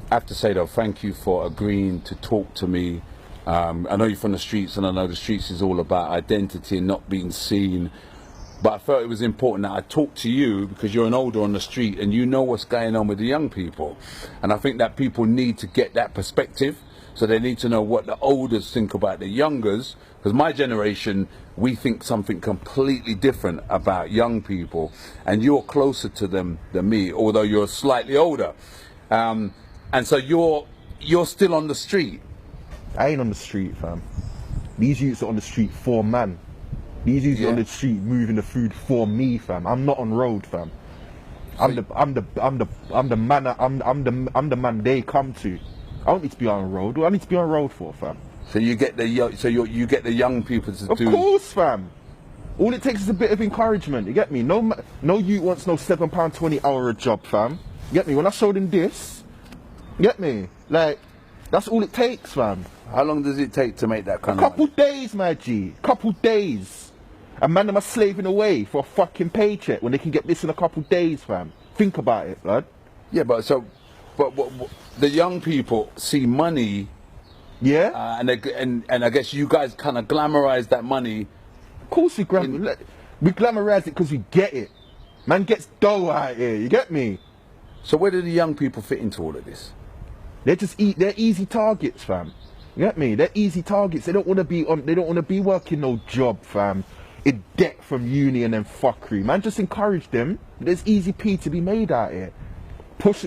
I have to say though, thank you for agreeing to talk to me. I know you're from the streets, and I know the streets is all about identity and not being seen. But I felt it was important that I talk to you because you're an older on the street and you know what's going on with the young people. And I think that people need to get that perspective. So they need to know what the olders think about the youngers. Because my generation, we think something completely different about young people. And you're closer to them than me, although you're slightly older. And so you're still on the street. I ain't on the street, fam. These youths are on the street for man. These youths are on the street moving the food for me, fam. I'm not on road, fam. I'm the man they come to. I don't need to be on road. What do I need to be on road for, fam? So you get the young people to do. Of course, fam. All it takes is a bit of encouragement. You get me? No youth wants no £7.20 hour a job, fam. You get me? When I showed him this, you get me? Like, that's all it takes, fam. How long does it take to make that kind of money? A couple days, my G. Couple days. A man them are slaving away for a fucking paycheck when they can get this in a couple days, fam. Think about it, blood. Yeah, but the young people see money. Yeah. And I guess you guys kind of glamorize that money. Of course we glamorize it because we get it. Man gets dough out here. You get me? So where do the young people fit into all of this? They're easy targets, fam. You get me? They're easy targets. They don't want to be working no job, fam. In debt from uni and then fuckery. Man, just encourage them. There's easy P to be made out here. Push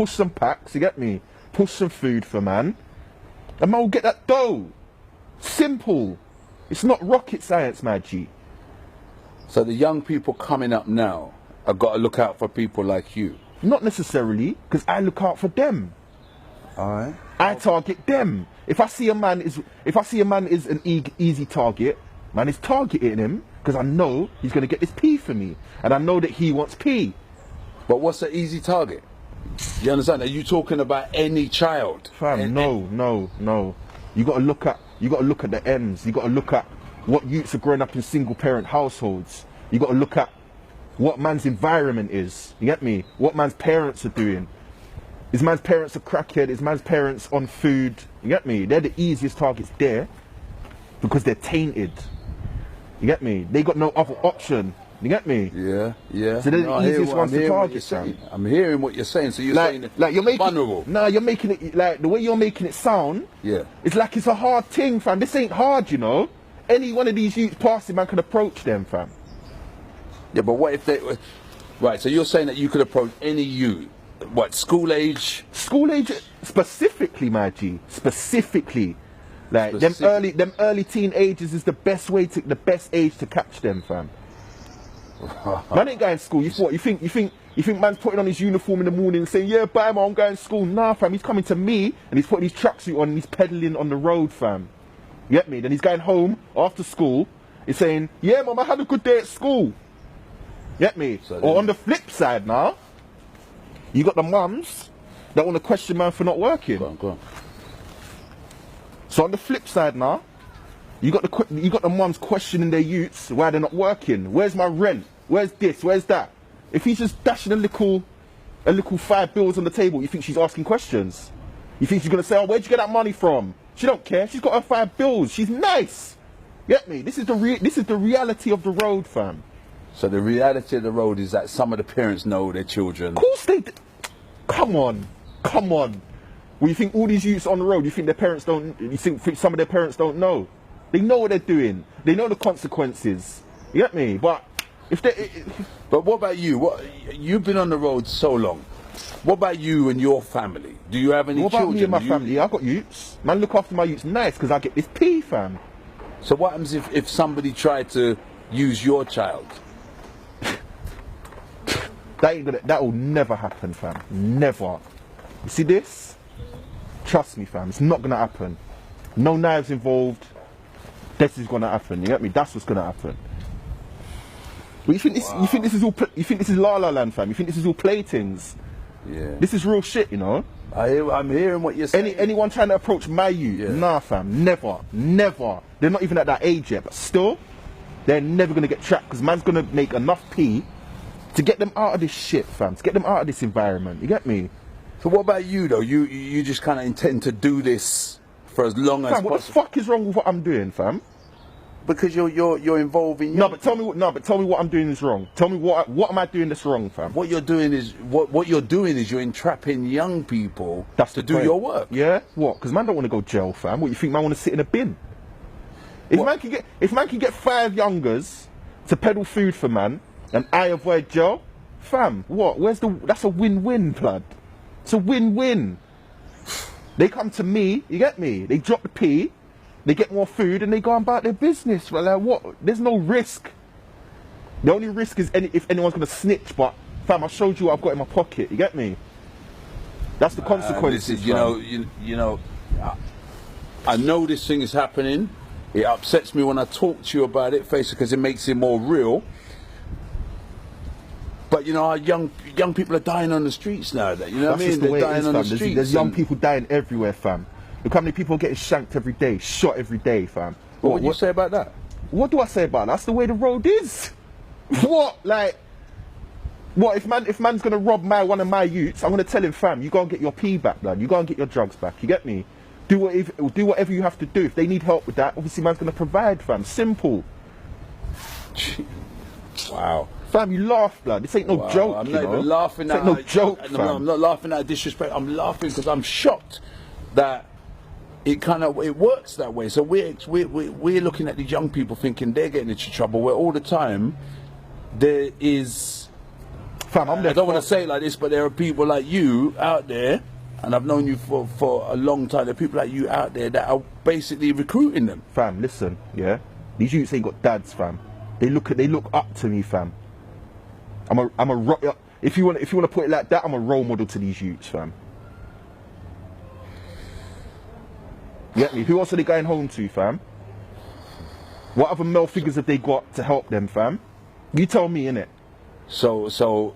some packs, you get me? Push some food for man. And man will get that dough. Simple. It's not rocket science, my G. So the young people coming up now have got to look out for people like you. Not necessarily, because I look out for them. Alright. I target them. If I see a man is an easy target, man is targeting him because I know he's going to get this P for me, and I know that he wants P. But what's an easy target? You understand? Are you talking about any child? Fam, no. You got to look at the ends. You got to look at what youths are growing up in single parent households. You got to look at what man's environment is. You get me? What man's parents are doing. Is man's parents a crackhead? Is man's parents on food? You get me? They're the easiest targets there because they're tainted. You get me? They got no other option. You get me? Yeah. So they're the easiest ones to target. I'm hearing what you're saying. So you're saying like you're making vulnerable. Nah, you're making it like the way you're making it sound. Yeah. It's like it's a hard thing, fam. This ain't hard, you know. Any one of these youths passing, man, can approach them, fam. Yeah, but what if they? Right. So you're saying that you could approach any youth. What, school age? School age specifically, my G. Specifically. Like them early teen ages is the best age to catch them, fam. Man ain't going to school. You think man's putting on his uniform in the morning and saying, yeah, bye man, I'm going to school. Nah, fam, he's coming to me and he's putting his tracksuit on and he's pedaling on the road, fam. You get me? Then he's going home after school. He's saying, yeah, mum, I had a good day at school. You get me? So or on the flip side now, you got the mums that want to question man for not working. Go on. So on the flip side now, you got the mums questioning their youths why they're not working. Where's my rent? Where's this? Where's that? If he's just dashing a little £5 on the table, you think she's asking questions? You think she's gonna say, "Oh, where'd you get that money from?" She don't care. She's got her £5. She's nice. Get me? This is the reality of the road, fam. So the reality of the road is that some of the parents know their children. Of course they. Come on. Well, you think all these youths on the road? You think their parents don't? You think some of their parents don't know? They know what they're doing. They know the consequences. You get me? But if they. But what about you? You've been on the road so long. What about you and your family? Do you have any children? What about me and my family? Yeah, I got youths. Man, look after my youths nice because I get this P, fam. So what happens if somebody tried to use your child? That will never happen, fam. Never. You see this? Trust me, fam. It's not gonna happen. No knives involved. This is gonna happen. You get me? That's what's gonna happen. But you think this? Wow. You think this is all? You think this is La La Land, fam? You think this is all playthings? Yeah. This is real shit, you know. I'm hearing what you're saying. Anyone trying to approach my youth? Yeah. Nah, fam. Never. They're not even at that age yet, but still, they're never gonna get trapped because man's gonna make enough P to get them out of this shit, fam. To get them out of this environment. You get me? So what about you though? You just kind of intend to do this for as long as Fam, what the possible? fuck is wrong with what I'm doing, fam? Because you're involved in No, but tell me what I'm doing is wrong. Tell me what am I doing that's wrong, fam? what you're doing is you're entrapping young people That's to the do point. your work. Yeah? What? Because man don't want to go jail, fam. What, you think man want to sit in a bin? If What? man can get 5 youngers to peddle food for man and I avoid jail, fam, what? That's a win-win, blood. It's a win-win. They come to me, you get me? They drop the P, they get more food and they go about their business. Well, like what? There's no risk. The only risk is if anyone's gonna snitch, but fam, I showed you what I've got in my pocket, you get me? That's the consequences. This is, you know, I know this thing is happening. It upsets me when I talk to you about it, face, because it makes it more real. But you know, our young people are dying on the streets now. You know what I mean? They're dying on the streets. There's young people dying everywhere, fam. Look how many people are getting shanked every day, shot every day, fam. What do you say about that? What do I say about that? That's the way the road is. What? Like, what if man's gonna rob one of my youths? I'm gonna tell him, fam, you go and get your P back, man. You go and get your drugs back. You get me? Do whatever you have to do. If they need help with that, obviously man's gonna provide, fam. Simple. Wow. Fam, you laugh, blood. This ain't no joke. I'm not even laughing at no joke, fam. I'm not laughing at disrespect. I'm laughing because I'm shocked that it works that way. So we're looking at these young people thinking they're getting into trouble, where all the time there is. Fam, I don't want to say it like this, but there are people like you out there, and I've known you for a long time. There are people like you out there that are basically recruiting them. Fam, listen, yeah. These youths ain't got dads, fam. They look up to me, fam. If you want to put it like that, I'm a role model to these youths, fam. You get me? Who else are they going home to, fam? What other male figures have they got to help them, fam? You tell me, innit? So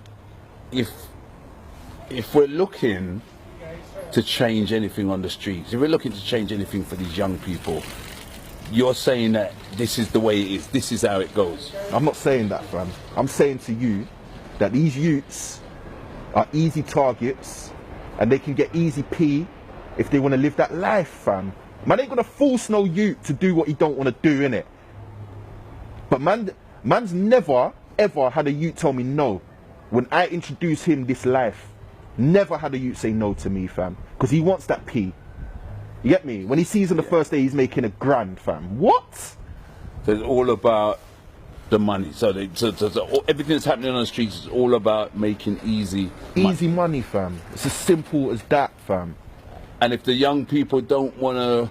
if we're looking to change anything on the streets, if we're looking to change anything for these young people, you're saying that this is the way it is, this is how it goes. I'm not saying that, fam. I'm saying to you that these youths are easy targets and they can get easy P if they want to live that life, fam. Man ain't gonna force no youth to do what he don't want to do, innit? But man's never ever had a youth tell me no when I introduce him this life. Never had a youth say no to me, fam, because he wants that P. You get me? When he sees on the first day he's making $1,000, fam. What? So it's all about the money. So everything that's happening on the streets is all about making easy money, fam. It's as simple as that, fam. And if the young people don't want to,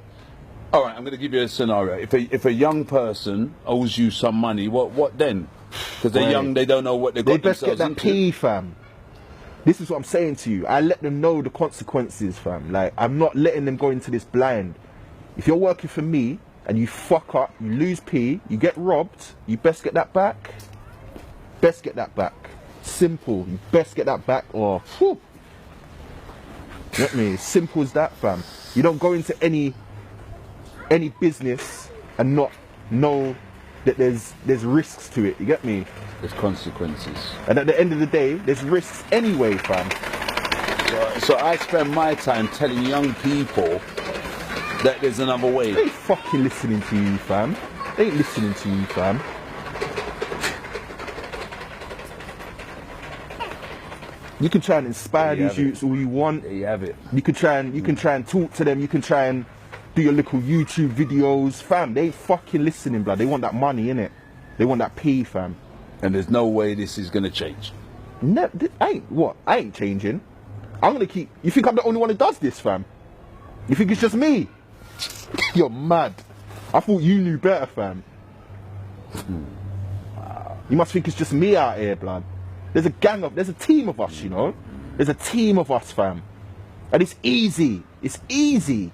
all right, I'm going to give you a scenario. If a young person owes you some money, what then? Because they're young, they don't know what they've got. They best get that into. P, fam. This is what I'm saying to you. I let them know the consequences, fam. Like, I'm not letting them go into this blind. If you're working for me and you fuck up, you lose P, you get robbed, you best get that back. Best get that back. Simple. You best get that back, or whew. You get me? Simple as that, fam. You don't go into any business and not know that there's risks to it. You get me? There's consequences. And at the end of the day, there's risks anyway, fam. So I spend my time telling young people that there's another way. They ain't fucking listening to you, fam. They ain't listening to you, fam. You can try and inspire these youths all you want. There you have it. You can try and talk to them. You can try and do your little YouTube videos, fam. They ain't fucking listening, blood. They want that money, innit? They want that P, fam. And there's no way this is gonna change. I ain't changing. I'm gonna keep. You think I'm the only one who does this, fam? You think it's just me? You're mad. I thought you knew better, fam. You must think it's just me out here, blood. There's a team of us, you know. There's a team of us, fam. And it's easy. It's easy.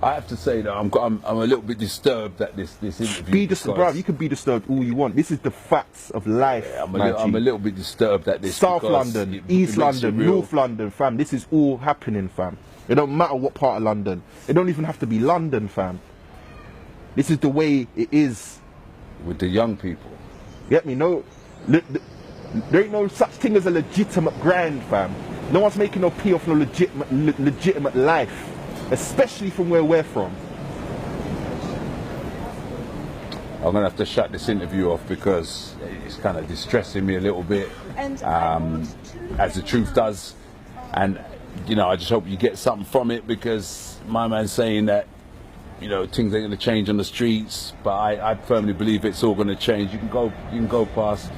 I have to say that I'm a little bit disturbed at this interview. Be disturbed, bro. You can be disturbed all you want. This is the facts of life. Yeah, I'm a little bit disturbed at this. South London, East London, North London, fam. This is all happening, fam. It don't matter what part of London. It don't even have to be London, fam. This is the way it is. With the young people. You get me? No, there ain't no such thing as a legitimate grind, fam. No one's making no pee off no legitimate life, especially from where we're from. I'm gonna have to shut this interview off because it's kind of distressing me a little bit, as the truth does. And you know, I just hope you get something from it, because my man's saying that, you know, things ain't going to change on the streets, but I firmly believe it's all going to change. You can go past.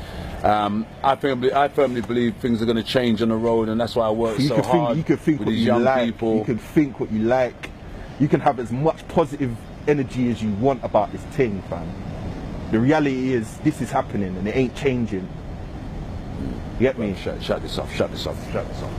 I firmly believe things are going to change on the road, and that's why I work so hard. You can think with what these you young like. people. You can think what you like. You can have as much positive energy as you want about this thing, fam. The reality is, this is happening, and it ain't changing. You get me? Shut this off. Shut this off. Shut this off.